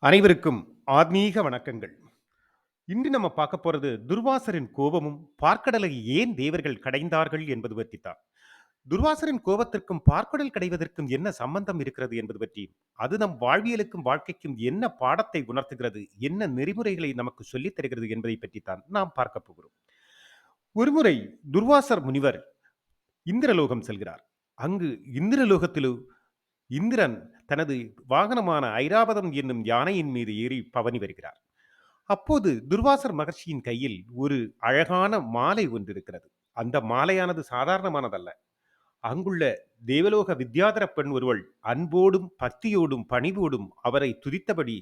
அனைவருக்கும் ஆத்மீக வணக்கங்கள். இன்று நம்ம பார்க்க போறது துர்வாசரின் கோபமும், பார்க்கடலை ஏன் தேவர்கள் கடைந்தார்கள் என்பது பற்றித்தான். துர்வாசரின் கோபத்திற்கும், பார்க்கடல் கடைவதற்கும் என்ன சம்பந்தம் இருக்கிறது என்பது பற்றி, அது நம் வாழ்வியலுக்கும், வாழ்க்கைக்கும் என்ன பாடத்தை உணர்த்துகிறது, என்ன நெறிமுறைகளை நமக்கு சொல்லித் தருகிறது என்பதை பற்றித்தான் நாம் பார்க்கப் போகிறோம். ஒருமுறை துர்வாசர் முனிவர் இந்திரலோகம் செல்கிறார். அங்கு இந்திரலோகத்திலு இந்திரன் தனது வாகனமான ஐராவதம் என்னும் யானையின் மீது ஏறி பவனி வருகிறார். அப்போது துர்வாசர் மகர்ஷியின் கையில் ஒரு அழகான மாலை ஒன்று இருக்கிறது. அந்த மாலையானது சாதாரணமானதல்ல. அங்குள்ள தேவலோக வித்யாதர பெண் ஒருவள் அன்போடும், பக்தியோடும், பணிவோடும் அவரை துதித்தபடி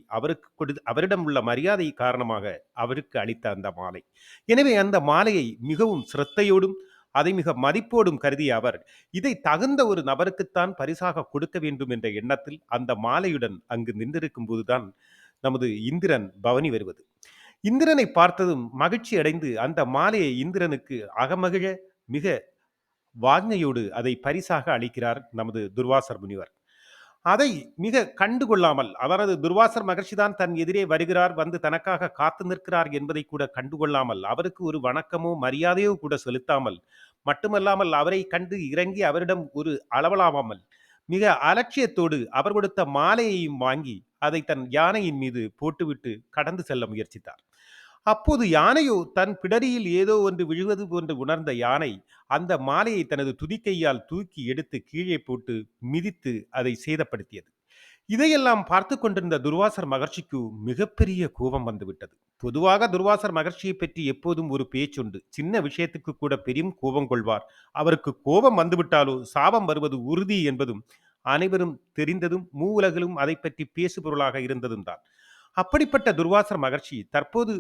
அவரிடம் உள்ள மரியாதை காரணமாக அவருக்கு அளித்த அந்த மாலை. எனவே அந்த மாலையை மிகவும் சிரத்தையோடும், அதை மிக மதிப்போடும் கருதிய அவர், இதை தகுந்த ஒரு நபருக்குத்தான் பரிசாக கொடுக்க வேண்டும் என்ற எண்ணத்தில் அந்த மாலையுடன் அங்கு நின்றிருக்கும் போதுதான் நமது இந்திரன் பவனி வருவது. இந்திரனை பார்த்ததும் மகிழ்ச்சி அடைந்து அந்த மாலையை இந்திரனுக்கு அகமகிழ மிக வாஞ்சையோடு அதை பரிசாக அளிக்கிறார் நமது துர்வாசர் முனிவர். அதை மிக கண்டுகொள்ளாமல், அதாவது துர்வாசர் மகர்ஷிதான் தன் எதிரே வருகிறார், வந்து தனக்காக காத்து நிற்கிறார் என்பதை கூட கண்டுகொள்ளாமல், அவருக்கு ஒரு வணக்கமோ மரியாதையோ கூட செலுத்தாமல், மட்டுமல்லாமல் அவரை கண்டு இறங்கி அவரிடம் ஒரு அளவலாவாமல், மிக அலட்சியத்தோடு அவர் கொடுத்த மாலையையும் வாங்கி அதை தன் யானையின் மீது போட்டுவிட்டு கடந்து செல்ல முயற்சித்தார். அப்போது யானையோ தன் பிடரியில் ஏதோ ஒன்று விழுவது போன்று உணர்ந்த யானை அந்த மாலையை தனது துதிக்கையால் தூக்கி எடுத்து கீழே போட்டு மிதித்து அதை சேதப்படுத்தியது. இதையெல்லாம் பார்த்து கொண்டிருந்த துர்வாசர் மகர்ஷிக்கு மிகப்பெரிய கோபம் வந்துவிட்டது. பொதுவாக துர்வாசர் மகர்ஷியை பற்றி எப்போதும் ஒரு பேச்சுண்டு. சின்ன விஷயத்துக்கு கூட பெரும் கோபம் கொள்வார். அவருக்கு கோபம் வந்துவிட்டாலோ சாபம் வருவது உறுதி என்பதும் அனைவரும் தெரிந்ததும், மூவுலகிலும் அதை பற்றி பேசுபொருளாக இருந்ததும் தான். அப்படிப்பட்ட துர்வாசர் மகர்ஷி தற்போது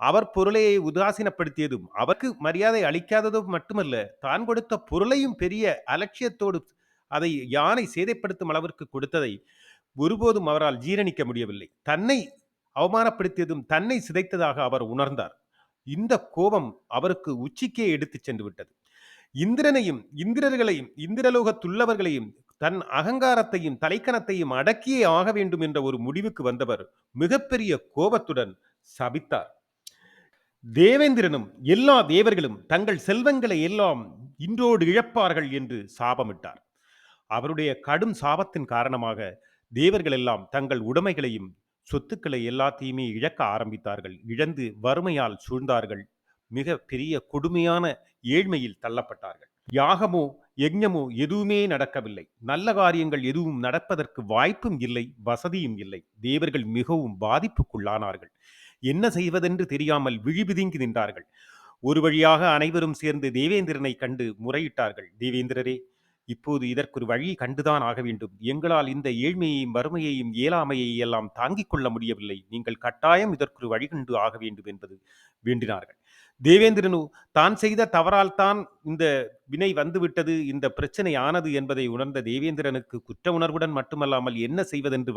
அவர் பொருளையை உதாசீனப்படுத்தியதும், அவருக்கு மரியாதை அளிக்காததும் மட்டுமல்ல, தான் கொடுத்த பொருளையும் பெரிய அலட்சியத்தோடு அதை யானை சேதைப்படுத்தும் அளவிற்கு கொடுத்ததை ஒருபோதும் அவரால் ஜீரணிக்க முடியவில்லை. தன்னை அவமானப்படுத்தியதும், தன்னை சிதைத்ததாக அவர் உணர்ந்தார். இந்த கோபம் அவருக்கு உச்சிக்கே எடுத்துச் சென்று விட்டது. இந்திரனையும், இந்திரர்களையும், இந்திரலோகத்துள்ளவர்களையும், தன் அகங்காரத்தையும், தலைக்கணத்தையும் அடக்கியே ஆக வேண்டும் என்ற ஒரு முடிவுக்கு வந்தவர் மிகப்பெரிய கோபத்துடன் சபித்தார். தேவேந்திரனும் எல்லா தேவர்களும் தங்கள் செல்வங்களை எல்லாம் இன்றோடு இழப்பார்கள் என்று சாபமிட்டார். அவருடைய கடும் சாபத்தின் காரணமாக தேவர்கள் எல்லாம் தங்கள் உடைமைகளையும் சொத்துக்களை எல்லாத்தையுமே இழக்க ஆரம்பித்தார்கள். இழந்து வறுமையால் சூழ்ந்தார்கள். மிக பெரிய கொடுமையான ஏழ்மையில் தள்ளப்பட்டார்கள். யாகமோ யஜ்ஞமோ எதுவுமே நடக்கவில்லை. நல்ல காரியங்கள் எதுவும் நடப்பதற்கு வாய்ப்பும் இல்லை, வசதியும் இல்லை. தேவர்கள் மிகவும் பாதிப்புக்குள்ளானார்கள். என்ன செய்வதென்று தெரியாமல் விழிபிதுங்கி நின்றார்கள். ஒரு வழியாக அனைவரும் சேர்ந்து தேவேந்திரனை கண்டு முறையிட்டார்கள். தேவேந்திரரே, இப்போது இதற்கொரு வழி கண்டுதான் ஆக வேண்டும். எங்களால் இந்த ஏழ்மையையும் வறுமையையும் இயலாமையை எல்லாம் தாங்கிக் கொள்ள முடியவில்லை. நீங்கள் கட்டாயம் இதற்கொரு வழி கண்டு ஆக வேண்டும் என்பது வேண்டினார்கள். தேவேந்திரனு தான் செய்த தவறால் தான் இந்த வினை வந்துவிட்டது, இந்த பிரச்சனை ஆனது என்பதை உணர்ந்த தேவேந்திரனுக்கு குற்ற உணர்வுடன் மட்டுமல்லாமல் என்ன செய்வதென்று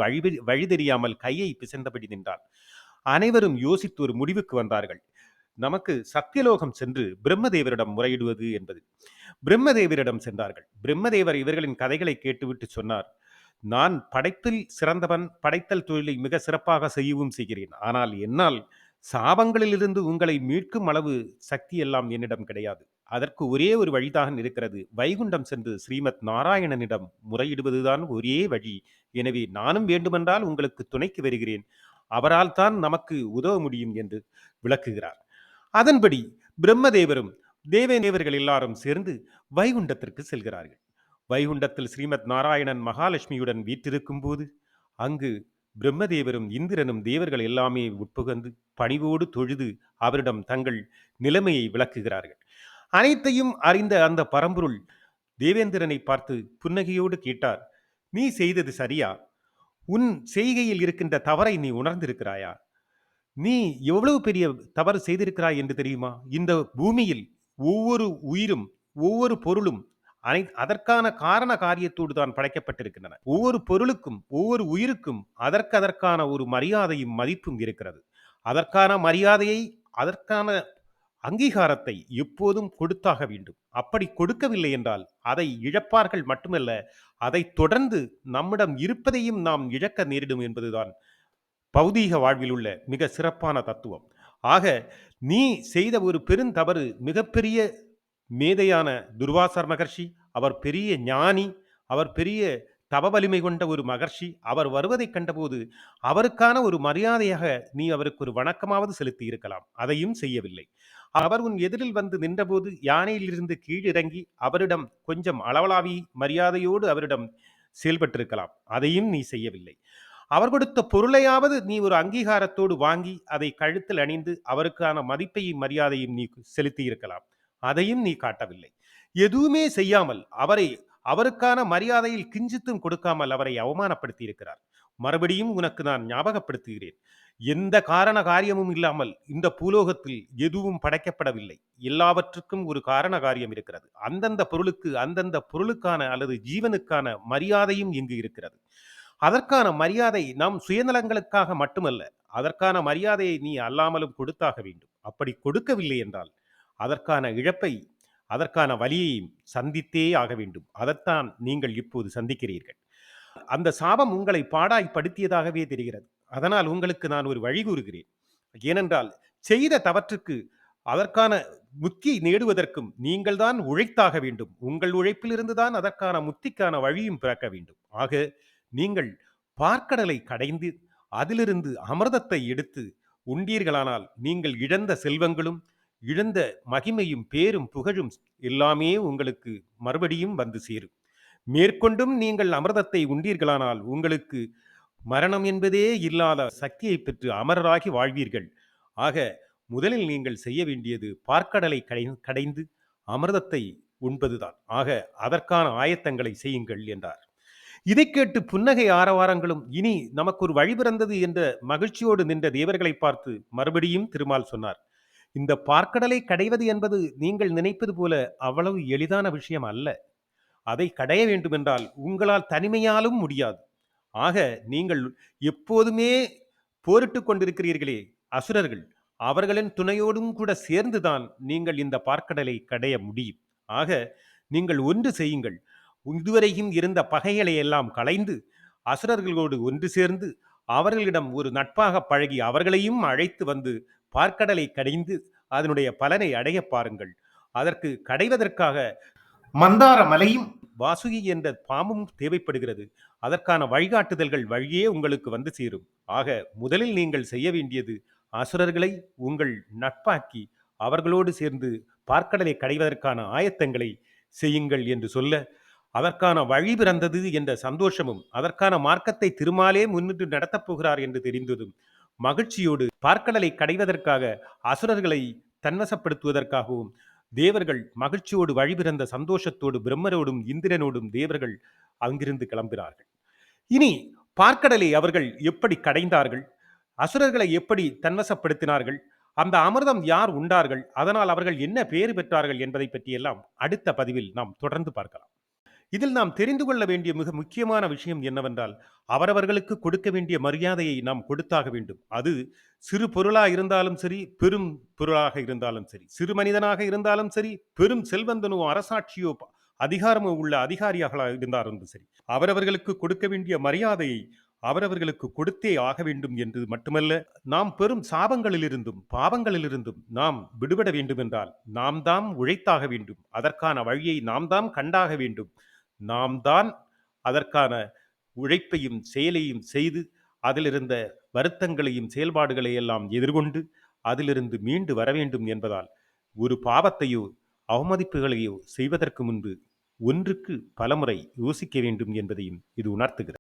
வழி தெரியாமல் கையை பிசைந்தபடி நின்றார். அனைவரும் யோசித்து ஒரு முடிவுக்கு வந்தார்கள். நமக்கு சத்தியலோகம் சென்று பிரம்மதேவரிடம் முறையிடுவது என்பது. பிரம்மதேவரிடம் சென்றார்கள். பிரம்மதேவர் இவர்களின் கதைகளை கேட்டுவிட்டு சொன்னார், நான் படைப்பில் சிறந்தவன், படைத்தல் தொழிலை மிக சிறப்பாக செய்யவும் செய்கிறேன். ஆனால் என்னால் சாபங்களிலிருந்து உங்களை மீட்கும் அளவு சக்தி எல்லாம் என்னிடம் கிடையாது. அதற்கு ஒரே ஒரு வழிதான் இருக்கிறது. வைகுண்டம் சென்று ஸ்ரீமத் நாராயணனிடம் முறையிடுவதுதான் ஒரே வழி. எனவே நானும் வேண்டுமென்றால் உங்களுக்கு துணைக்கு வருகிறேன். அவரால் தான் நமக்கு உதவ முடியும் என்று விளக்குகிறார். அதன்படி பிரம்மதேவரும் தேவர்கள் எல்லாரும் சேர்ந்து வைகுண்டத்திற்கு செல்கிறார்கள். வைகுண்டத்தில் ஸ்ரீமத் நாராயணன் மகாலட்சுமியுடன் வீற்றிருக்கும் போது அங்கு பிரம்மதேவரும் இந்திரனும் தேவர்கள் எல்லாமே உட்புகந்து பணிவோடு தொழுது அவரிடம் தங்கள் நிலைமையை விளக்குகிறார்கள். அனைத்தையும் அறிந்த அந்த பரம்பொருள் தேவேந்திரனை பார்த்து புன்னகையோடு கேட்டார், நீ செய்தது சரியா? உன் செய்கையில் இருக்கின்ற தவறை நீ உணர்ந்திருக்கிறாயா? நீ எவ்வளவு பெரிய தவறு செய்திருக்கிறாய் என்று தெரியுமா? இந்த பூமியில் ஒவ்வொரு உயிரும், ஒவ்வொரு பொருளும் அதற்கான காரண காரியத்தோடு தான் படைக்கப்பட்டிருக்கின்றன. ஒவ்வொரு பொருளுக்கும், ஒவ்வொரு உயிருக்கும் அதற்கான ஒரு மரியாதையும் மதிப்பும் இருக்கிறது. அதற்கான மரியாதையை, அதற்கான அங்கீகாரத்தை எப்போதும் கொடுத்தாக வேண்டும். அப்படி கொடுக்கவில்லை என்றால் அதை இழப்பார்கள் மட்டுமல்ல, அதை தொடர்ந்து நம்மிடம் இருப்பதையும் நாம் இழக்க நேரிடும் என்பதுதான் பௌதீக வாழ்வில் உள்ள மிக சிறப்பான தத்துவம். ஆக நீ செய்த ஒரு பெருந்தவறு, மிகப்பெரிய மேதையான துர்வாசர் மகர்ஷி, அவர் பெரிய ஞானி, அவர் பெரிய தவ வலிமை கொண்ட ஒரு மகர்ஷி. அவர் வருவதைக் கண்டபோது அவருக்கான ஒரு மரியாதையாக நீ அவருக்கு ஒரு வணக்கமாவது செலுத்தி இருக்கலாம். அதையும் செய்யவில்லை. அவர் உன் எதிரில் வந்து நின்றபோது யானையிலிருந்து கீழிறங்கி அவரிடம் கொஞ்சம் அளவளாவி மரியாதையோடு அவரிடம் செயல்பட்டிருக்கலாம். அதையும் நீ செய்யவில்லை. அவர் கொடுத்த பொருளையாவது நீ ஒரு அங்கீகாரத்தோடு வாங்கி அதை கழுத்தில் அணிந்து அவருக்கான மதிப்பையும் மரியாதையும் நீ செலுத்தி இருக்கலாம். அதையும் நீ காட்டவில்லை. எதுவுமே செய்யாமல் அவருக்கான மரியாதையில் கிஞ்சித்தும் கொடுக்காமல் அவரை அவமானப்படுத்தி இருக்கிறார். மறுபடியும் உனக்கு நான் ஞாபகப்படுத்துகிறேன். எந்த காரண காரியமும் இல்லாமல் இந்த பூலோகத்தில் எதுவும் படைக்கப்படவில்லை. எல்லாவற்றுக்கும் ஒரு காரண காரியம் இருக்கிறது. அந்தந்த பொருளுக்கு அந்தந்த பொருளுக்கான அல்லது ஜீவனுக்கான மரியாதையும் இங்கு இருக்கிறது. அதற்கான மரியாதை நம் சுயநலங்களுக்காக மட்டுமல்ல. அதற்கான மரியாதையை நீ அல்லாமலும் கொடுத்தாக வேண்டும். அப்படி கொடுக்கவில்லை என்றால் அதற்கான இழப்பை, அதற்கான வலியையும் சந்தித்தே ஆக வேண்டும். அதைத்தான் நீங்கள் இப்போது சந்திக்கிறீர்கள். அந்த சாபம் உங்களை பாடாய் படுத்தியதாகவே தெரிகிறது. அதனால் உங்களுக்கு நான் ஒரு வழி கூறுகிறேன். ஏனென்றால் செய்த தவற்றுக்கு அதற்கான முக்தி நேடுவதற்கும் நீங்கள் தான் உழைத்தாக வேண்டும். உங்கள் உழைப்பிலிருந்து தான் அதற்கான முக்திக்கான வழியும் பிறக்க வேண்டும். ஆக நீங்கள் பார்க்கடலை கடைந்து அதிலிருந்து அமிர்தத்தை எடுத்து உண்டீர்களானால் நீங்கள் இழந்த செல்வங்களும் இழந்த மகிமையும் பேரும் புகழும் எல்லாமே உங்களுக்கு மறுபடியும் வந்து சேரும். மேற்கொண்டும் நீங்கள் அமிர்தத்தை உண்டீர்களானால் உங்களுக்கு மரணம் என்பதே இல்லாத சக்தியை பெற்று அமரராகி வாழ்வீர்கள். ஆக முதலில் நீங்கள் செய்ய வேண்டியது பார்க்கடலை கடைந்து அமிர்தத்தை உண்பதுதான். ஆக அதற்கான ஆயத்தங்களை செய்யுங்கள் என்றார். இதை கேட்டு புன்னகை ஆரவாரங்களும் இனி நமக்கு ஒரு வழி பிறந்தது என்ற மகிழ்ச்சியோடு நின்ற தேவர்களை பார்த்து மறுபடியும் திருமால் சொன்னார். இந்த பார்க்கடலை கடைவது என்பது நீங்கள் நினைப்பது போல அவ்வளவு எளிதான விஷயம் அல்ல. அதை கடைய வேண்டுமென்றால் உங்களால் தனிமையாலும் முடியாது. ஆக நீங்கள் எப்போதுமே போரிட்டுக் கொண்டிருக்கிறீர்களே அசுரர்கள், அவர்களின் துணையோடும் கூட சேர்ந்துதான் நீங்கள் இந்த பார்க்கடலை கடைய முடியும். ஆக நீங்கள் ஒன்று செய்யுங்கள். இதுவரையும் இருந்த பகைகளை எல்லாம் களைந்து அசுரர்களோடு ஒன்று சேர்ந்து அவர்களிடம் ஒரு நட்பாக பழகி அவர்களையும் அழைத்து வந்து பார்க்கடலை கடைந்து அதனுடைய பலனை அடைய பாருங்கள். அதற்கு கடைவதற்காக மந்தார மலையும் வாசுகி என்ற பாம்பும் தேவைப்படுகிறது. அதற்கான வழிகாட்டுதல்கள் வழியே உங்களுக்கு வந்து சேரும். ஆக முதலில் நீங்கள் செய்ய வேண்டியது அசுரர்களை உங்கள் நட்பாக்கி அவர்களோடு சேர்ந்து பார்க்கடலை கடைவதற்கான ஆயத்தங்களை செய்யுங்கள் என்று சொல்ல, அதற்கான வழி பிறந்தது என்ற சந்தோஷமும் அதற்கான மார்க்கத்தை திருமாலே முன்னிட்டு நடத்தப் போகிறார் என்று தெரிந்ததும் மகிழ்ச்சியோடு பார்க்கடலை கடைவதற்காக அசுரர்களை தன்வசப்படுத்துவதற்காகவும் தேவர்கள் மகிழ்ச்சியோடு வழிபிறந்த சந்தோஷத்தோடு பிரம்மரோடும் இந்திரனோடும் தேவர்கள் அங்கிருந்து கிளம்பினார்கள். இனி பார்க்கடலை அவர்கள் எப்படி கடைந்தார்கள், அசுரர்களை எப்படி தன்வசப்படுத்தினார்கள், அந்த அமிர்தம் யார் உண்டார்கள், அதனால் அவர்கள் என்ன பேறு பெற்றார்கள் என்பதை பற்றியெல்லாம் அடுத்த பதிவில் நாம் தொடர்ந்து பார்க்கலாம். இதில் நாம் தெரிந்து கொள்ள வேண்டிய மிக முக்கியமான விஷயம் என்னவென்றால், அவரவர்களுக்கு கொடுக்க வேண்டிய மரியாதையை நாம் கொடுத்தாக வேண்டும். அது சிறு பொருளாக இருந்தாலும் சரி, பெரும் பொருளாக இருந்தாலும் சரி, சிறு மனிதனாக இருந்தாலும் சரி, பெரும் செல்வந்தனோ அரசாட்சியோ அதிகாரமோ உள்ள அதிகாரியாக இருந்தாலும் சரி, அவரவர்களுக்கு கொடுக்க வேண்டிய மரியாதையை அவரவர்களுக்கு கொடுத்தே ஆக வேண்டும் என்று மட்டுமல்ல, நாம் பெரும் சாபங்களிலிருந்தும் பாவங்களிலிருந்தும் நாம் விடுபட வேண்டும் என்றால் நாம் தாம் உழைத்தாக வேண்டும். அதற்கான வழியை நாம் தாம் கண்டாக வேண்டும். நாம் தான் அதற்கான உழைப்பையும் செயலையும் செய்து அதிலிருந்த வருத்தங்களையும் செயல்பாடுகளை எல்லாம் எதிர்கொண்டு அதிலிருந்து மீண்டு வர வேண்டும் என்பதால் ஒரு பாவத்தையோ அவமதிப்புகளையோ செய்வதற்கு முன்பு ஒன்றுக்கு பலமுறை யோசிக்க வேண்டும் என்பதையும் இது உணர்த்துகிறது.